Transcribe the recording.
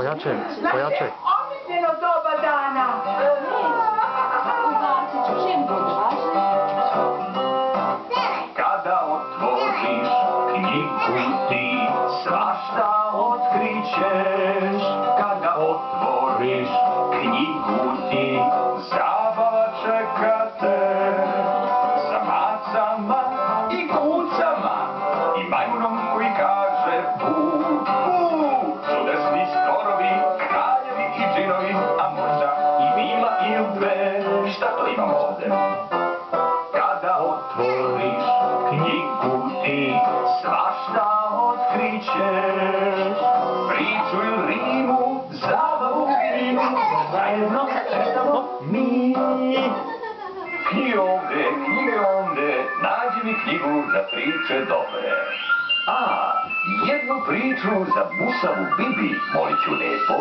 Pojačaj. Omiljeno doba dana. Ugasi ću čim bude važno. Kada otvoriš knjigu ti svašta otkrićeš. Kada otvoriš knjigu ti zabava čeka te. Sa macama i kucama i majmunom koji kaže bu, bu. Čudesni storovi, kraljevi i džinovi, a možda i vila ili dve. Šta to imamo ovdje? Kada otvoriš knjigu ti svašta otkrićeš. Priču ili rimu, zabavu filmu, zajedno čitamo mi. Knjige ovdje, nađi mi knjigu za priče dobre. A, jednu priču za Musavu Bibi, molit ću lijepo.